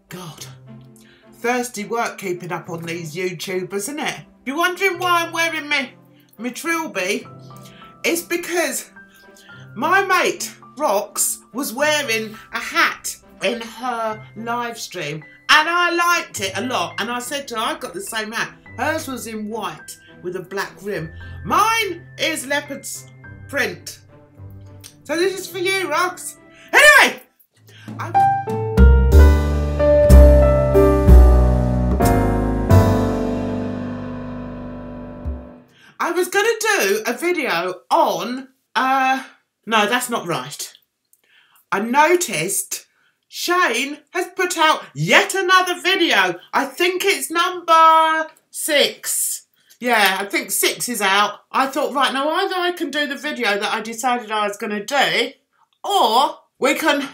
God. Thirsty work keeping up on these YouTubers, isn't it? If you're wondering why I'm wearing my trilby, it's because my mate, Rox, was wearing a hat in her live stream and I liked it a lot, and I said to her, I've got the same hat. Hers was in white with a black rim. Mine is leopard's print. So this is for you, Rox. Anyway, I was going to do a video on, no, that's not right. I noticed Shane has put out yet another video. I think it's number 6. Yeah, I think 6 is out. I thought, right, now either I can do the video that I decided I was going to do, or we can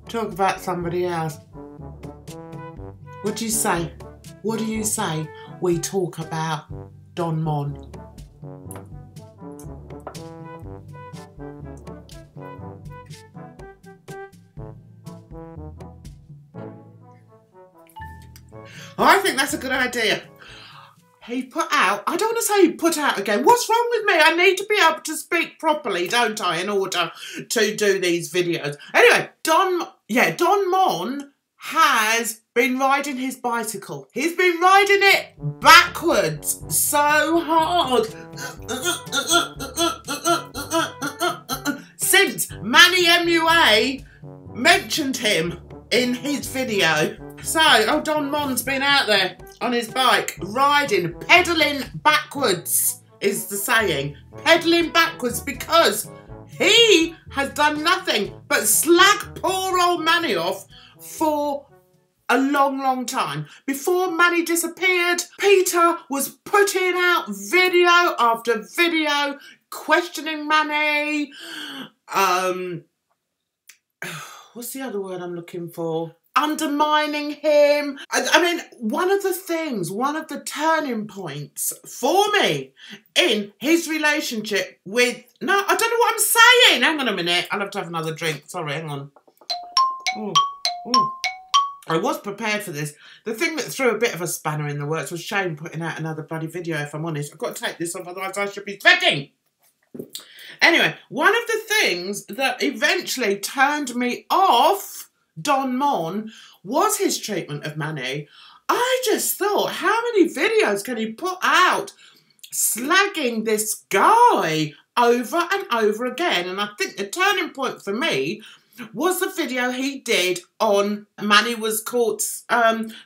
talk about somebody else. What do you say? What do you say we talk about Don Monn? I think that's a good idea. He put out, I don't want to say he put out again. What's wrong with me? I need to be able to speak properly, don't I, in order to do these videos. Anyway, Don Monn has been riding his bicycle. He's been riding it backwards so hard since MANNYMUA mentioned him in his video. So, Don Monn's been out there on his bike, riding, pedalling backwards is the saying. Pedalling backwards because he has done nothing but slag poor old Manny off for a long, long time. Before Manny disappeared, Peter was putting out video after video questioning Manny. What's the other word I'm looking for? Undermining him. I mean, one of the turning points for me in his relationship with, no, I don't know what I'm saying. Hang on a minute. I'll have to have another drink. Sorry, hang on. I was prepared for this. The thing that threw a bit of a spanner in the works was Shane putting out another bloody video, if I'm honest. I've got to take this off, otherwise I should be sweating. Anyway, one of the things that eventually turned me off Don Monn was his treatment of Manny. I just thought, how many videos can he put out slagging this guy over and over again? And I think the turning point for me was the video he did on Manny was caught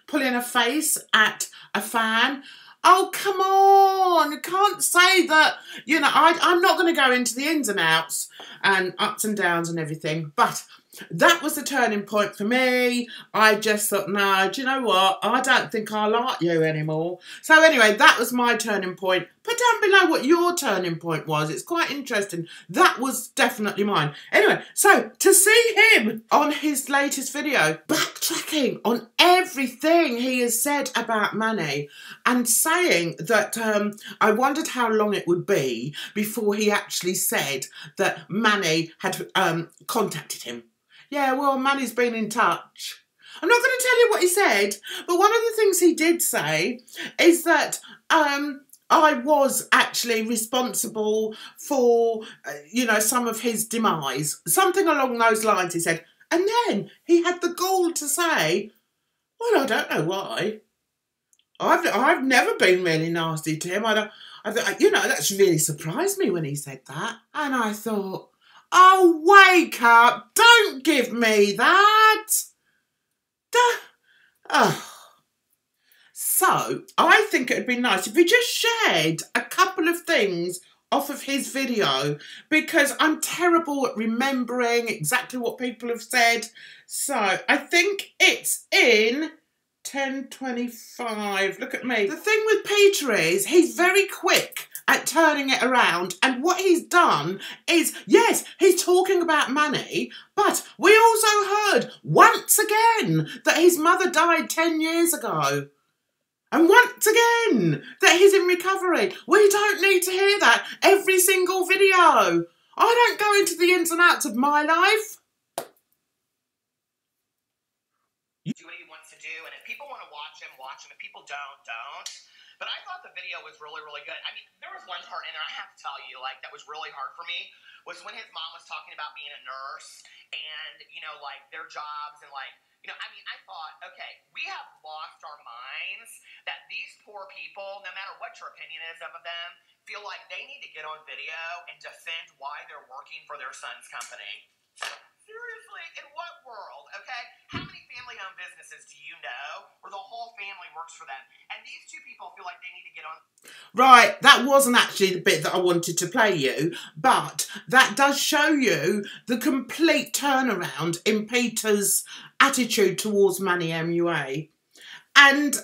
pulling a face at a fan. Oh, come on. You can't say that, you know, I'm not going to go into the ins and outs and ups and downs and everything, but that was the turning point for me. I just thought, no, do you know what? I don't think I like you anymore. So anyway, that was my turning point. Put down below what your turning point was. It's quite interesting. That was definitely mine. Anyway, so to see him on his latest video, backtracking on everything he has said about Manny and saying that I wondered how long it would be before he actually said that Manny had contacted him. Yeah, well, Manny's been in touch. I'm not going to tell you what he said, but one of the things he did say is that I was actually responsible for, you know, some of his demise. Something along those lines, he said. And then he had the gall to say, well, I don't know why. I've never been really nasty to him. You know, that's really surprised me when he said that. And I thought, oh, wake up. Don't give me that. So, I think it would be nice if we just shared a couple of things off of his video, because I'm terrible at remembering exactly what people have said. So, I think it's in 10:25. Look at me. The thing with Peter is he's very quick at turning it around, and what he's done is, yes, he's talking about Manny, but we also heard once again that his mother died 10 years ago. And once again that he's in recovery. We don't need to hear that every single video. I don't go into the ins and outs of my life. do what he wants to do, and if people want to watch him, watch him. If people don't. But I thought the video was really, really good. I mean, there was one part in there, I have to tell you, like, that was really hard for me, was when his mom was talking about being a nurse and, you know, like, their jobs and, like, you know, I mean, I thought, okay, we have lost our minds that these poor people, no matter what your opinion is of them, feel like they need to get on video and defend why they're working for their son's company. Seriously, in what world, okay? How many family-owned businesses do you know where the whole family works for them? And these two people feel like they need to get on... Right, that wasn't actually the bit that I wanted to play you, but that does show you the complete turnaround in Peter's attitude towards MANNYMUA. And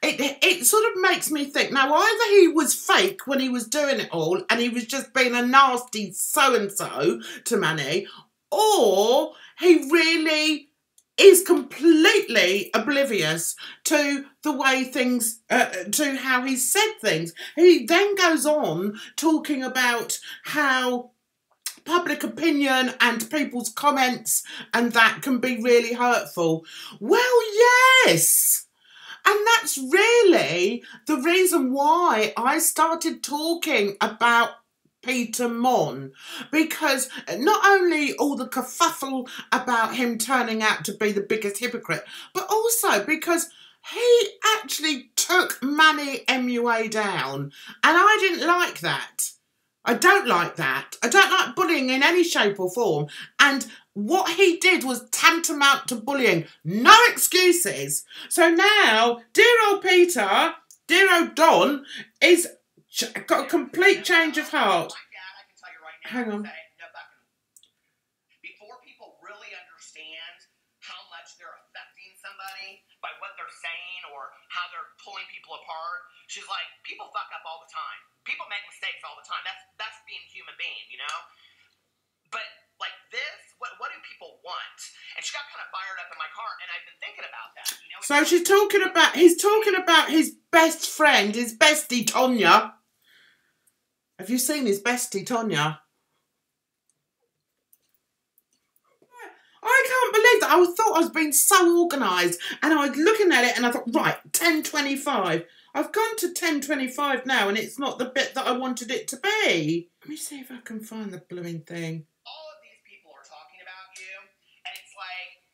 it sort of makes me think, now either he was fake when he was doing it all and he was just being a nasty so-and-so to Manny, or he really is completely oblivious to the way things, to how he said things. He then goes on talking about how public opinion and people's comments and that can be really hurtful. Well, yes. And that's really the reason why I started talking about PETERMONN, because not only all the kerfuffle about him turning out to be the biggest hypocrite, but also because he actually took MANNYMUA down, and I didn't like that. I don't like that. I don't like bullying in any shape or form, and what he did was tantamount to bullying. No excuses. So now, dear old Peter, dear old Don, is got a complete change of heart. My dad, I can tell you right now, Hang on. Before people really understand how much they're affecting somebody by what they're saying or how they're pulling people apart, she's like, people fuck up all the time. People make mistakes all the time. That's being a human being, you know? But like this, what do people want? And she got kind of fired up in my car, and I've been thinking about that. You know, so he's talking about his best friend, his bestie Tonya. Have you seen his bestie Tonya? I can't believe that. I thought I was being so organised, and I was looking at it and I thought, right, 10:25. I've gone to 10:25 now, and it's not the bit that I wanted it to be. Let me see if I can find the blooming thing. All of these people are talking about you, and it's like,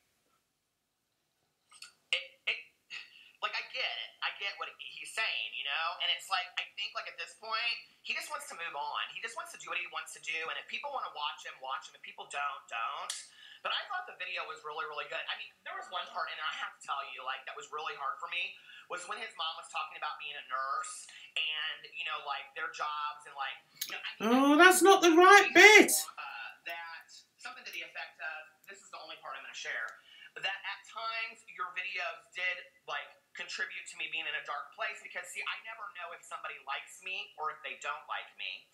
I get what he's saying, you know? And it's like, I think, like, at this point, he just wants to move on. He just wants to do what he wants to do, and if people want to watch him, watch him. If people don't. But I thought the video was really, really good. I mean, there was one part, and I have to tell you, like, that was really hard for me, was when his mom was talking about being a nurse and, you know, like, their jobs and, like, you know... Oh, that's not the right bit. That, something to the effect of, this is the only part I'm going to share, that at times your videos did, like, contribute to me being in a dark place because, see, I never know if somebody likes me or if they don't like me.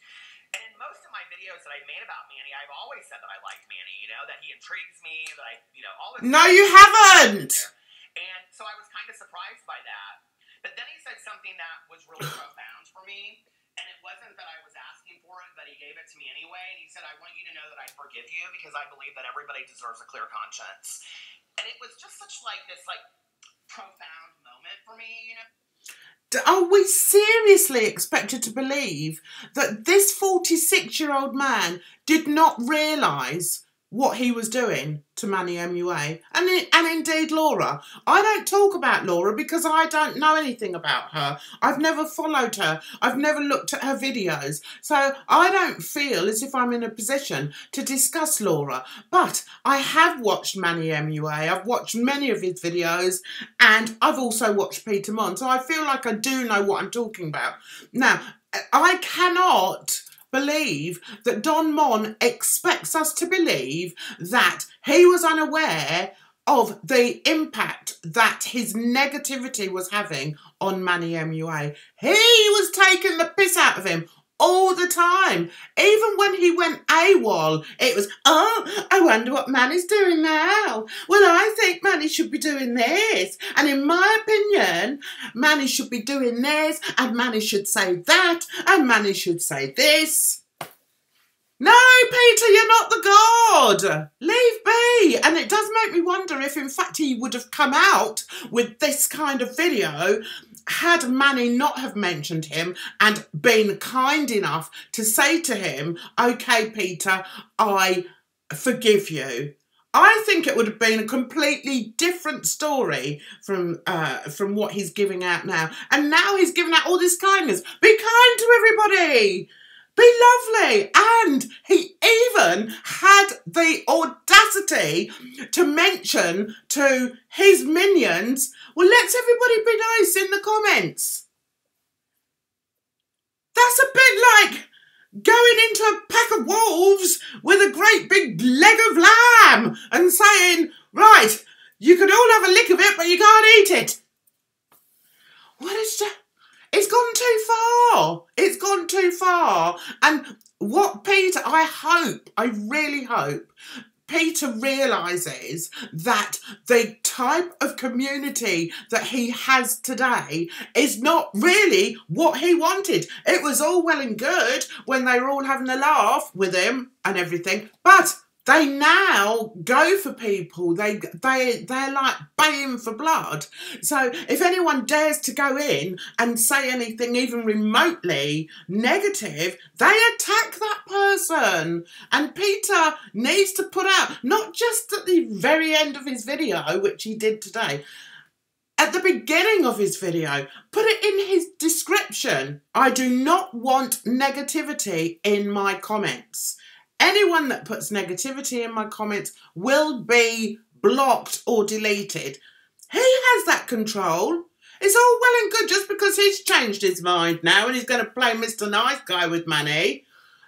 And in most of my videos that I've made about Manny, I've always said that I liked Manny, you know, that he intrigues me, that I, you know, all this... No, you haven't! And so I was kind of surprised by that. But then he said something that was really profound for me, and it wasn't that I was asking for it, but he gave it to me anyway, and he said, I want you to know that I forgive you because I believe that everybody deserves a clear conscience. And it was just such, like, this, like, profound moment for me, you know? Are we seriously expected to believe that this 46-year-old man did not realise what he was doing to MANNYMUA? And indeed Laura. I don't talk about Laura because I don't know anything about her. I've never followed her. I've never looked at her videos. So I don't feel as if I'm in a position to discuss Laura. But I have watched MANNYMUA. I've watched many of his videos, and I've also watched PETERMONN. So I feel like I do know what I'm talking about. Now, I cannot believe that Don Monn expects us to believe that he was unaware of the impact that his negativity was having on MANNYMUA. He was taking the piss out of him all the time. Even when he went AWOL, it was, oh, I wonder what Manny's doing now. Well, I think Manny should be doing this. And in my opinion, Manny should be doing this, and Manny should say that, and Manny should say this. No, Peter, you're not the god. Leave be. And it does make me wonder if, in fact, he would have come out with this kind of video had Manny not have mentioned him and been kind enough to say to him, okay, Peter, I forgive you. I think it would have been a completely different story from what he's giving out now. And now he's giving out all this kindness. Be kind to everybody. Be lovely. And he even had the audacity to mention to his minions, well, let's everybody be nice in the comments. That's a bit like going into a pack of wolves with a great big leg of lamb and saying, right, you can all have a lick of it, but you can't eat it. What is that? It's gone too far. It's gone too far. And what Peter, I really hope, Peter realises that the type of community that he has today is not really what he wanted. It was all well and good when they were all having a laugh with him and everything, but they now go for people. They're like baying for blood. So if anyone dares to go in and say anything even remotely negative, they attack that person. And Peter needs to put out, not just at the very end of his video, which he did today, at the beginning of his video, put it in his description. I do not want negativity in my comments. Anyone that puts negativity in my comments will be blocked or deleted. He has that control. It's all well and good just because he's changed his mind now and he's going to play Mr. Nice Guy with Manny,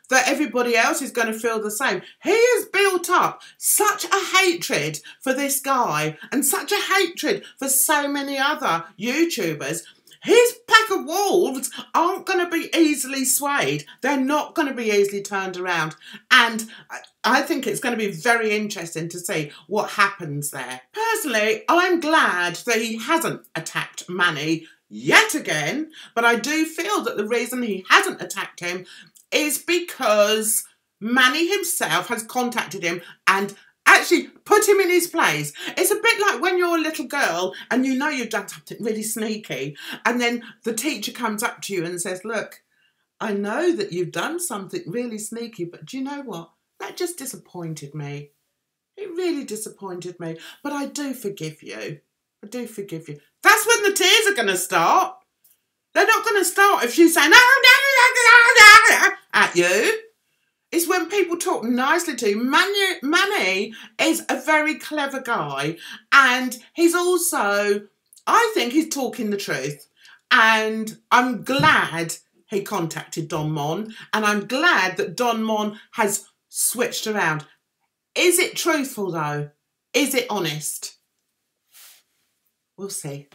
that everybody else is going to feel the same. He has built up such a hatred for this guy and such a hatred for so many other YouTubers. His pack of wolves aren't going to be easily swayed. They're not going to be easily turned around. And I think it's going to be very interesting to see what happens there. Personally, I'm glad that he hasn't attacked Manny yet again. But I do feel that the reason he hasn't attacked him is because Manny himself has contacted him and actually put him in his place. It's a bit like when you're a little girl and you know you've done something really sneaky and then the teacher comes up to you and says, look, I know that you've done something really sneaky, but do you know what? That just disappointed me. It really disappointed me, but I do forgive you. I do forgive you. That's when the tears are going to start. They're not going to start if she's saying, no, at you. It's when people talk nicely to you. Manny is a very clever guy and he's also, I think he's talking the truth. And I'm glad he contacted Don Monn and I'm glad that Don Monn has switched around. Is it truthful though? Is it honest? We'll see.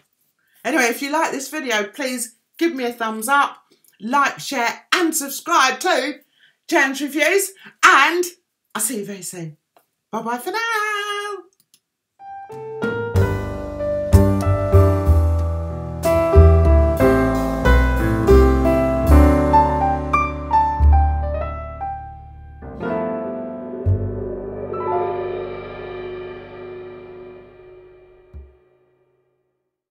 Anyway, if you like this video, please give me a thumbs up, like, share and subscribe to Challenge Reviews, and I'll see you very soon. Bye-bye for now.